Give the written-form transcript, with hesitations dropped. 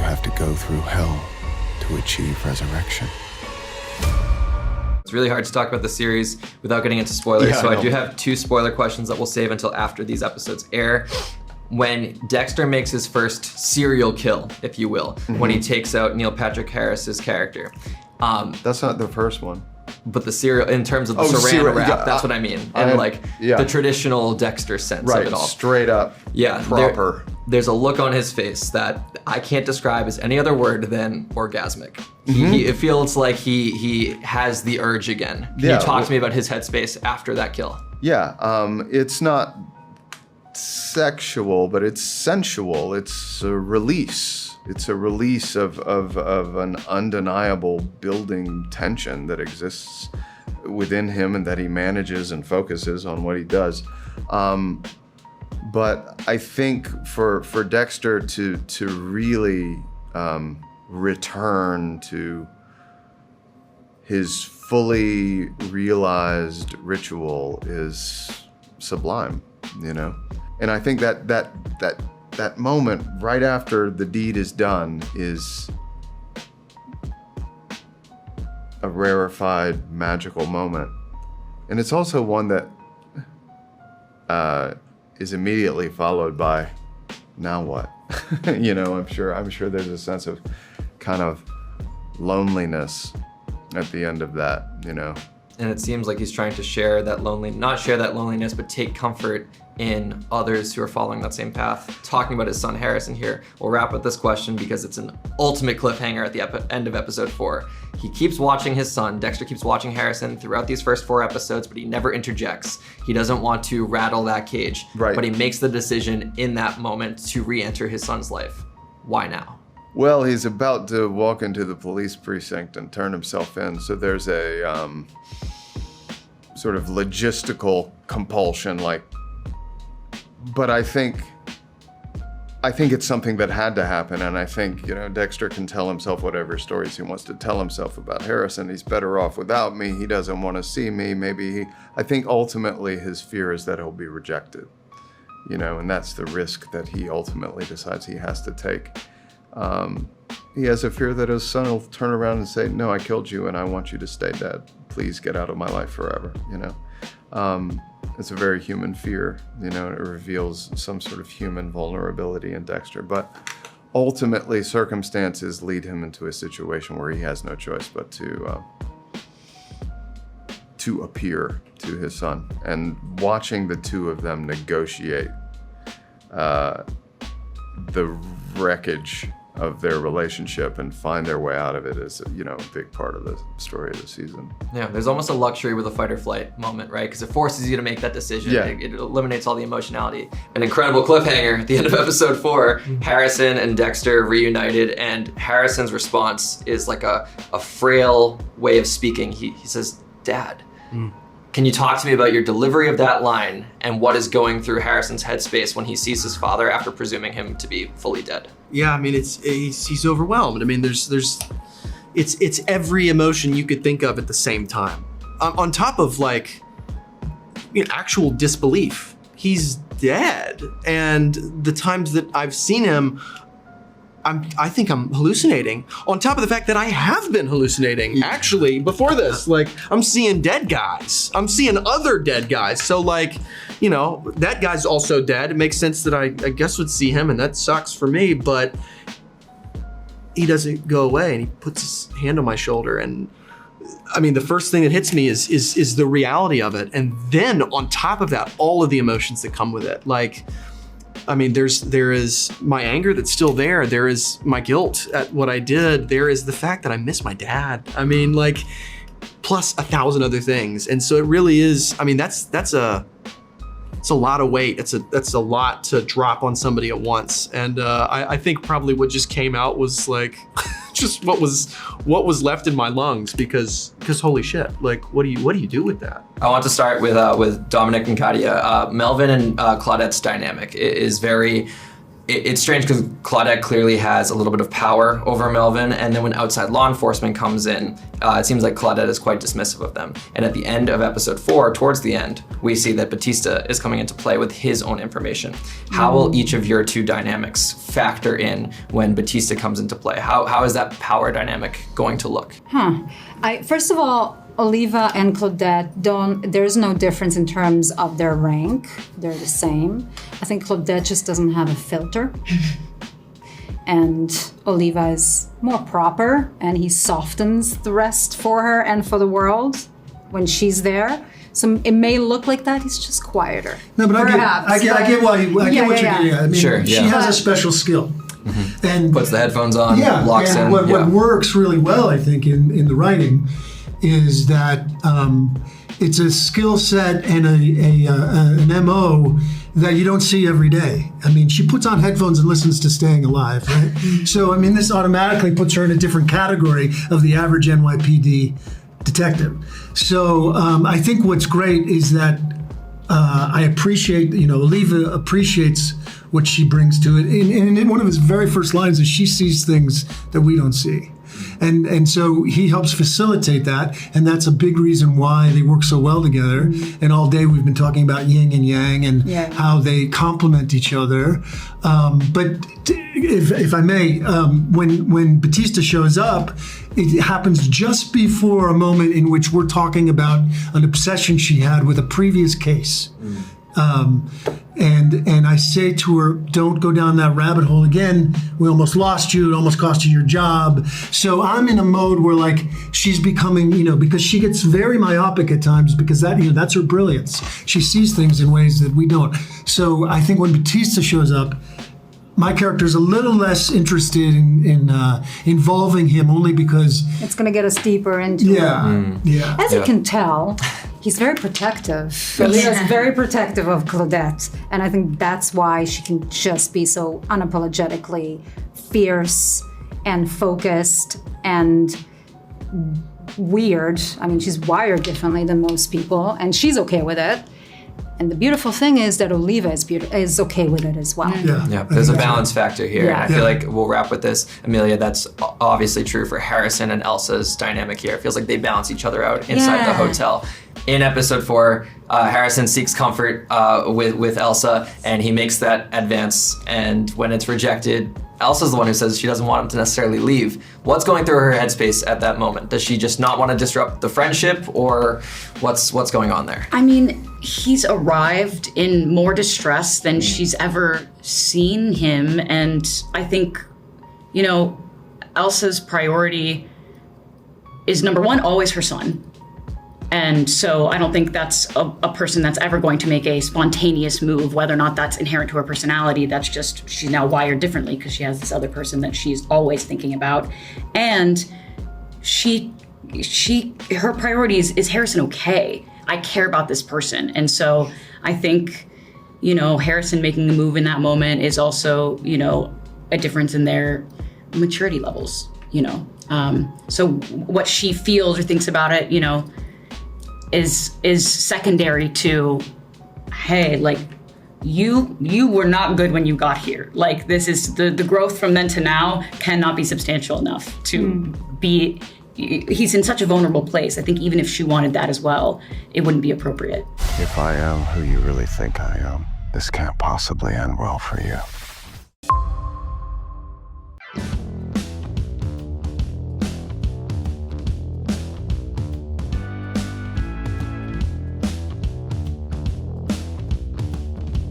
have to go through hell to achieve resurrection. It's really hard to talk about the series without getting into spoilers, Yeah, so I I know. do have 2 spoiler questions that we'll save until after these episodes air. When Dexter makes his first serial kill, if you will, when he takes out Neil Patrick Harris's character. That's not the first one. But the serial, in terms of the saran serial, wrap, yeah, that's what I mean. And yeah. the traditional Dexter sense of it all. Straight up, Yeah, proper. There's a look on his face that I can't describe as any other word than orgasmic. It feels like he has the urge again. Can you talk to me about his headspace after that kill? Yeah, it's not sexual, but it's sensual. It's a release. It's a release of an undeniable building tension that exists within him and that he manages and focuses on what he does. But I think for Dexter to really return to his fully realized ritual is sublime, you know? And I think that moment right after the deed is done is a rarefied, magical moment. And it's also one that is immediately followed by, now what? You know, I'm sure there's a sense of kind of loneliness at the end of that, you know. And it seems like he's trying to share that not share that loneliness, but take comfort in others who are following that same path. Talking about his son Harrison here, we'll wrap with this question because it's an ultimate cliffhanger at the end of episode 4. He keeps watching his son, Dexter keeps watching Harrison throughout these first 4 episodes, but he never interjects. He doesn't want to rattle that cage, right. But he makes the decision in that moment to re-enter his son's life. Why now? Well, he's about to walk into the police precinct and turn himself in, so there's a sort of logistical compulsion, but I think it's something that had to happen, and I think, you know, Dexter can tell himself whatever stories he wants to tell himself about Harrison. He's better off without me. He doesn't want to see me. I think ultimately his fear is that he'll be rejected, you know, and that's the risk that he ultimately decides he has to take. He has a fear that his son will turn around and say, no, I killed you and I want you to stay dead. Please get out of my life forever, you know. It's a very human fear, you know, and it reveals some sort of human vulnerability in Dexter. But ultimately, circumstances lead him into a situation where he has no choice but to appear to his son. And watching the two of them negotiate the wreckage of their relationship and find their way out of it is, you know, a big part of the story of the season. Yeah, there's almost a luxury with a fight or flight moment, right? Because it forces you to make that decision. Yeah. It eliminates all the emotionality. An incredible cliffhanger at the end of episode 4, Harrison and Dexter reunited, and Harrison's response is like a frail way of speaking. He says, Dad. Can you talk to me about your delivery of that line and what is going through Harrison's headspace when he sees his father after presuming him to be fully dead? Yeah, I mean, he's overwhelmed. I mean, it's every emotion you could think of at the same time. On top of actual disbelief. He's dead, and the times that I've seen him, I think I'm hallucinating. On top of the fact that I have been hallucinating, actually, before this. I'm seeing dead guys. I'm seeing other dead guys. So, that guy's also dead. It makes sense that I guess would see him, and that sucks for me, but he doesn't go away, and he puts his hand on my shoulder, and I mean, the first thing that hits me is the reality of it. And then on top of that, all of the emotions that come with it. I mean, there is my anger that's still there. There is my guilt at what I did. There is the fact that I miss my dad. I mean, plus 1,000 other things. And so it really is, I mean, that's a lot of weight. That's a lot to drop on somebody at once. And I think probably what just came out was just what was left in my lungs because holy shit, what do you do with that? I want to start with Dominic and Kadia. Melvin and Claudette's dynamic is very it's strange because Claudette clearly has a little bit of power over Melvin, and then when outside law enforcement comes in, it seems like Claudette is quite dismissive of them. And at the end of episode 4, towards the end, we see that Batista is coming into play with his own information. How will each of your two dynamics factor in when Batista comes into play? How is that power dynamic going to look? First of all, Oliva and Claudette there's no difference in terms of their rank. They're the same. I think Claudette just doesn't have a filter. And Oliva is more proper, and he softens the rest for her and for the world when she's there. So it may look like that, he's just quieter. No, but I get what you're getting at. I mean, Sure, she has a special skill. And Puts the headphones on, locks in. What works really well, I think, in the writing is that it's a skill set and an MO that you don't see every day. I mean, she puts on headphones and listens to Staying Alive, right? So, I mean, this automatically puts her in a different category of the average NYPD detective. So I think what's great is that I appreciate, Oliva appreciates what she brings to it. And in one of his very first lines is she sees things that we don't see. And so he helps facilitate that, and that's a big reason why they work so well together. Mm-hmm. And all day we've been talking about yin and yang and how they complement each other. But if I may, when Batista shows up, it happens just before a moment in which we're talking about an obsession she had with a previous case. And I say to her, don't go down that rabbit hole again. We almost lost you. It almost cost you your job. So I'm in a mode where like she's becoming, because she gets very myopic at times because that's her brilliance. She sees things in ways that we don't. So I think when Batista shows up, my character is a little less interested in involving him only because it's going to get us deeper into it. As you can tell, he's very protective. Oliva's very protective of Claudette, and I think that's why she can just be so unapologetically fierce and focused and weird. I mean, she's wired differently than most people, and she's okay with it. And the beautiful thing is that Oliva is okay with it as well. Yeah, there's a balance factor here. And I feel like we'll wrap with this. Emilia, that's obviously true for Harrison and Elsa's dynamic here. It feels like they balance each other out inside the hotel. In episode 4, Harrison seeks comfort with Elsa, and he makes that advance. And when it's rejected, Elsa's the one who says she doesn't want him to necessarily leave. What's going through her headspace at that moment? Does she just not want to disrupt the friendship, or what's going on there? I mean, he's arrived in more distress than she's ever seen him, and I think, Elsa's priority is number one, always her son. And so I don't think that's a person that's ever going to make a spontaneous move, whether or not that's inherent to her personality. That's just, she's now wired differently because she has this other person that she's always thinking about. And her priority is Harrison okay? I care about this person. And so I think, Harrison making a move in that moment is also, a difference in their maturity levels, So what she feels or thinks about it, is secondary to, hey, like you were not good when you got here. Like this is the growth from then to now cannot be substantial enough to be. He's in such a vulnerable place. I think even if she wanted that as well, it wouldn't be appropriate. If I am who you really think I am, this can't possibly end well for you.